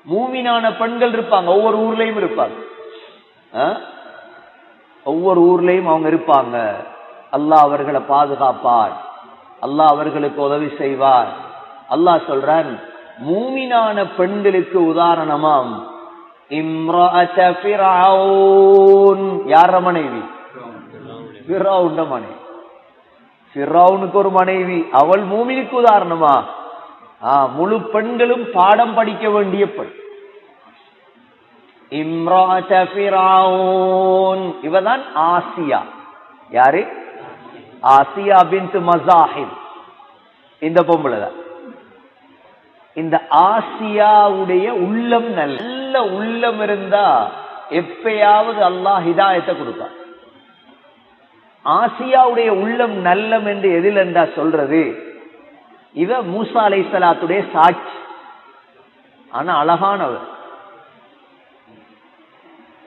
மூமினான பெண்கள் இருப்பாங்க, ஒவ்வொரு ஊர்லயும் இருப்பாங்க. ஒவ்வொரு ஊர்லயும் அவங்க இருப்பாங்க. அல்லாஹ் அவர்களை பாதுகாப்பார், அல்லாஹ் அவர்களுக்கு உதவி செய்வார். அல்லாஹ் சொல்றான், மூமினான பெண்களுக்கு உதாரணமாம் இம்ராஅத ஃபிரௌன். யார மனைவி? ஃபிரௌன் மனைவி. ஃபிரௌனுக்கு ஒரு மனைவி, அவள் மூமினுக்கு உதாரணமா? முழு பெண்களும் பாடம் படிக்க வேண்டிய பெண். இம்ராஅத ஃபிரௌன், இவதான் ஆசியா. யாரு? ஆசியா பின்த் மஸாஹிம். இந்த பொம்பளை தான். இந்த ஆசியாவுடைய உள்ளம் நல்ல உள்ளம் இருந்தா எப்பயாவது அல்லாஹ் ஹிதாயத்தை கொடுப்பார். ஆசியாவுடைய உள்ளம் நல்லம் என்று எதில் என்றா சொல்றது, இவ மூசா அலைஹிஸ்ஸலாத்துடைய சாட்சி. ஆனா அழகானவர்.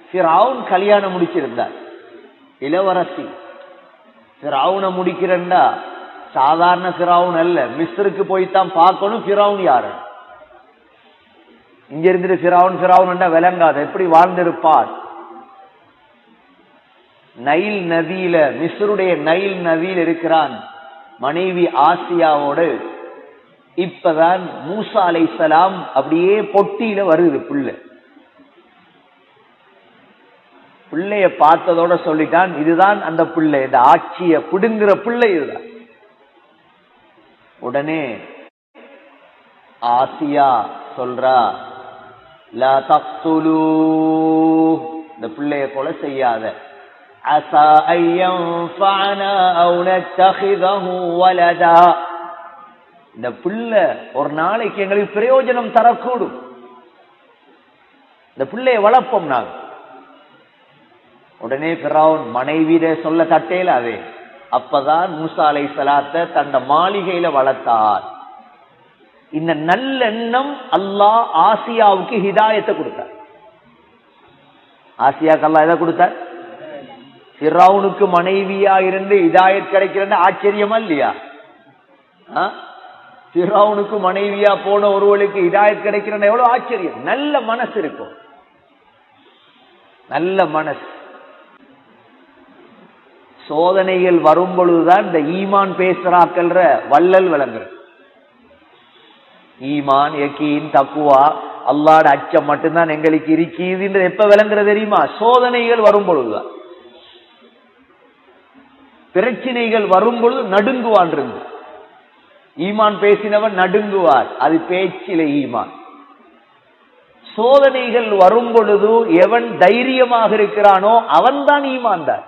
ஃபிரௌன் கல்யாணம் முடிச்சிருந்தார், இளவரசி. ஃபிரௌனை முடிக்கிறண்டா சாதாரண ஃபிரௌன் அல்ல, மிஸ்ருக்கு போய்தான் பார்க்கணும் ஃபிரௌன் யாரு. இங்க இருந்துட்டு ஃபிரௌன் ஃபிரௌன் விளங்காத எப்படி வாழ்ந்திருப்பார். நைல் நதியில, மிஸ்ருடைய நைல் நதியில் இருக்கிறான் மனைவி ஆசியாவோடு. இப்பதான் மூசா அலைஹிஸ்ஸலாம் அப்படியே பொட்டியில வருது பிள்ளை. பிள்ளைய பார்த்ததோட சொல்லிட்டான், இதுதான் அந்த பிள்ளை, இந்த ஆட்சிய பிடுங்குற பிள்ளை இதுதான். உடனே ஆசியா சொல்றா, லா தக்துலூ, இந்த பிள்ளைய கொலை செய்யாத. அஸா அய்யன்ஃபஅனா அவ் நத்தகிதஹு வலதா, இந்த பிள்ளை ஒரு நாளைக்கு எங்களுக்கு பிரயோஜனம் தரக்கூடும், இந்த பிள்ளையை வளர்ப்போம் நாங்க. உடனே ஃபிரௌன் மனைவியிட சொல்ல தட்டேல அதே. அப்பதான் மூசா அலைஹிஸ்ஸலாத்தை தந்த மாளிகையில வளர்த்தார். இந்த நல்லெண்ணம் அல்லாஹ் ஆசியாவுக்கு ஹிதாயத்தை கொடுத்தார். ஆசியாவுக்கு அல்லாஹ் எதை கொடுத்தார்? ஃபிரௌனுக்கு மனைவியா இருந்து ஹிதாயத் கிடைக்கிறது ஆச்சரியமா இல்லையா? ஃபிரௌனுக்கு மனைவியா போன ஒருவளுக்கு ஹிதாயத் கிடைக்கிறது எவ்வளவு ஆச்சரியம். நல்ல மனசு இருக்கும், நல்ல மனசு. சோதனைகள் வரும் பொழுதுதான் இந்த ஈமான் பேசுறாக்கள்ற வள்ளல் விளங்குற. ஈமான், யகீன், தக்குவா, அல்லாஹ்ட அச்சம் மட்டும்தான் எங்களுக்கு இருக்குது எப்ப விளங்குற தெரியுமா? சோதனைகள் வரும் பொழுதுதான். பிரச்சனைகள் வரும் பொழுது நடுங்குவான் இருந்து. ஈமான் பேசினவன் நடுங்குவார், அது பேச்சில ஈமான். சோதனைகள் வரும் பொழுது எவன் தைரியமாக இருக்கிறானோ அவன்தான் ஈமான்தார்,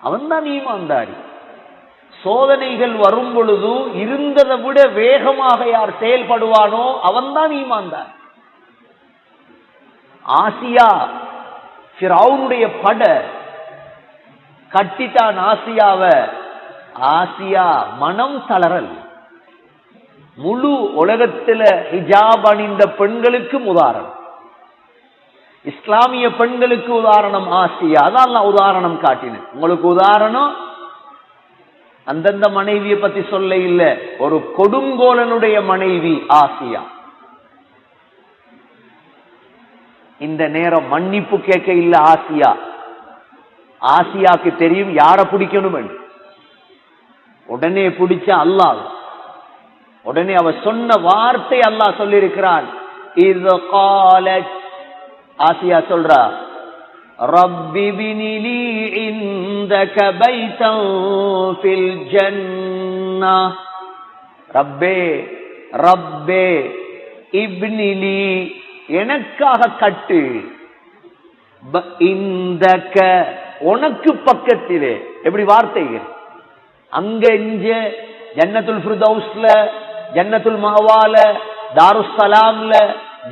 அவன்தான் ஈமான்தாரி. சோதனைகள் வரும் பொழுது இருந்ததை விட வேகமாக யார் செயல்படுவானோ அவன்தான் ஈமான்தார். ஆசியா ஃபிரௌனுடைய பட கட்டிட்டான் ஆசியாவ. ஆசியா மனம் தளரல். முழு உலகத்துல ஹிஜாப் அணிந்த பெண்களுக்கும் உதாரணம், இஸ்லாமிய பெண்களுக்கு உதாரணம் ஆசியா. அதான் நான் உதாரணம் காட்டினேன். உங்களுக்கு உதாரணம் அந்தந்த மனைவியை பத்தி சொல்ல இல்ல, ஒரு கொடுங்கோலனுடைய மனைவி ஆசியா. இந்த நேரம் மன்னிப்பு கேட்க இல்ல ஆசியா. ஆசியாக்கு தெரியும் யார பிடிக்கணும் என்று. உடனே பிடிச்ச அல்லாஹ். உடனே அவ சொன்ன வார்த்தை அல்லாஹ் சொல்லி இருக்கிறான். இது காலத், ஆசியா சொல்றா, ரப்பி பினிலி இந்தக பைதன் ஃபில் ஜன்னah, ரப்பே ரப்பே இப்னிலி, எனக்காக கட்டு, இந்தக உனக்கு பக்கத்திலே. எப்படி வார்த்தைகள் அங்க இங்க ஜன்னத்துல் ஃபிர்தௌஸ்ல, ஜன்னத்துல் மஅவால, தாருஸ் ஸலாம்ல,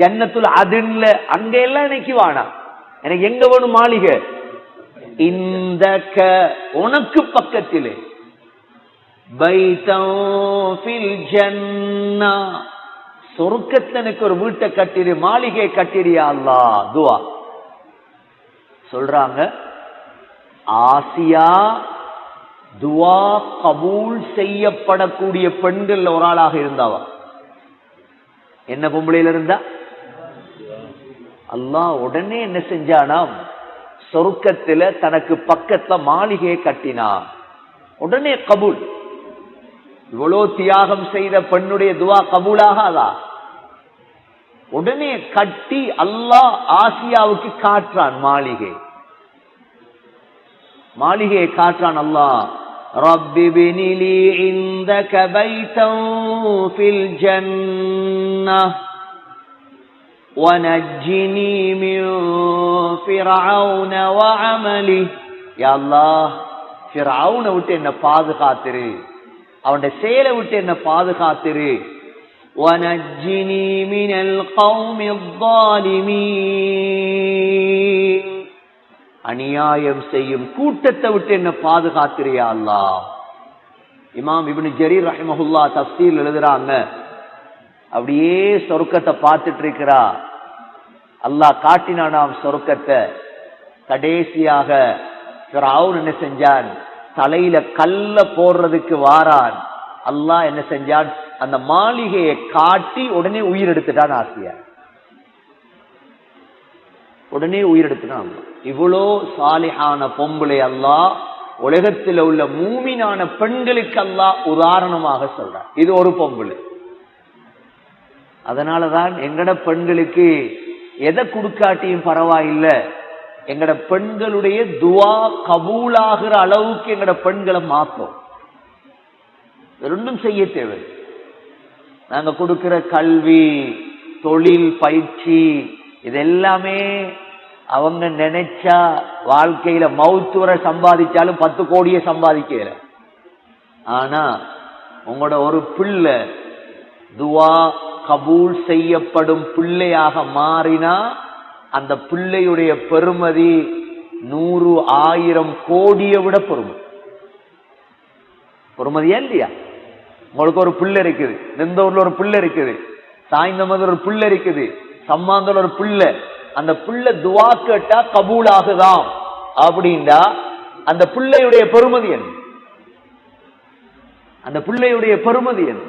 ஜன்னத்துல் அதுன்ல, அங்க எல்லாம் எனக்கு வானா, எனக்கு எங்க வேணும் மாளிகை? இந்தக உனக்கு பக்கத்திலே, பைதன் ஃபில் ஜன்னah, சொர்க்கத்துல எனக்கு ஒரு வீட்டை கட்டிரு, மாளிகை கட்டிரியா அல்லாஹ். துஆ சொல்றாங்க. ஆசியா துஆ கபூல் செய்யப்படக்கூடிய பெண்கள் ஒரு ஆளாக இருந்தாவா. என்ன பொம்பளையில இருந்தா அல்லாஹ் உடனே என்ன செஞ்சானாம், சொர்க்கத்துல தனக்கு பக்கத்துல மாளிகையை கட்டினான். உடனே கபூல். இவ்வளவு தியாகம் செய்த பெண்ணுடைய துவா கபூலாகாதா? உடனே கட்டி அல்லாஹ் ஆசியாவுக்கு காற்றான் மாளிகையை காற்றான். அல்லாஹ் ரப்பி பினிலி இந்தக பைத்தன் ஃபில் ஜன்னஹ் வனஜ்ஜினி மின் ஃபிர்அவுன வஅமலிஹி. யா அல்லாஹ், ஃபிர்அவுனை விட்டு என்ன பாதுகாத்திரு, அவனுடைய செயலை விட்டு என்ன பாதுகாத்திரு. وَنَجِّنِي مِنَ الْقَوْمِ الظَّالِمِينَ. அநியாயம் செய்யும் கூட்டத்தை விட்டு என்ன பாதுகாத்திரியா அல்லாஹ். இமாம் இப்னு ஜரீர் ரஹிமஹுல்லாஹ் தஃப்சீர் எழுதுறாங்க, அப்படியே சொர்க்கத்தை பார்த்துட்டு இருக்கிறா. அல்லாஹ் காட்டினானாம் சொர்க்கத்தை. கடைசியாக ஃபிரௌன் என்ன செஞ்சான், தலையில கல்ல போடுறதுக்கு வாரான். அல்லாஹ் என்ன செஞ்சான், அந்த மாளிகையை காட்டி உடனே உயிர் எடுத்துட்டான் ஆசியா. உடனே உயிர் எடுத்துட்டான். இவ்வளோ சாலிஹான பொம்பளை அல்லாஹ் உலகத்தில் உள்ள மூமினான பெண்களுக்கு அல்லாஹ் உதாரணமாக சொல்றான். இது ஒரு பொம்பளை. அதனாலதான் எங்கட பெண்களுக்கு எதை கொடுக்காட்டியும் பரவாயில்லை, எங்கட பெண்களுடைய துவா கபூலாகிற அளவுக்கு எங்கட பெண்களை மாற்றோம். ரெண்டும் செய்ய தேவை. நாங்க கொடுக்கிற கல்வி, தொழில் பயிற்சி, இதெல்லாமே அவங்க நினைச்சா வாழ்க்கையில மௌத்துவர சம்பாதிச்சாலும் 10 கோடியை சம்பாதிக்கல. ஆனா உங்களோட ஒரு பிள்ளை துவா கபூல் செய்யப்படும் பிள்ளையாக மாறினா அந்த பிள்ளையுடைய பெருமதி 100, 1000 கோடியை விட பொறுமதியா இல்லையா? உங்களுக்கு ஒரு பிள்ளை இருக்குது, நெந்தூர்ல ஒரு பிள்ளை இருக்குது, சாய்ந்தமது ஒரு பிள்ளை இருக்குது, சம்மாந்தோட ஒரு பிள்ளை. அந்த பிள்ளை துவா கேட்டா கபூல் ஆகுதாம் அப்படின்னா அந்த பிள்ளையுடைய பெருமதி என்ன? அந்த பிள்ளையுடைய பெருமதி என்ன?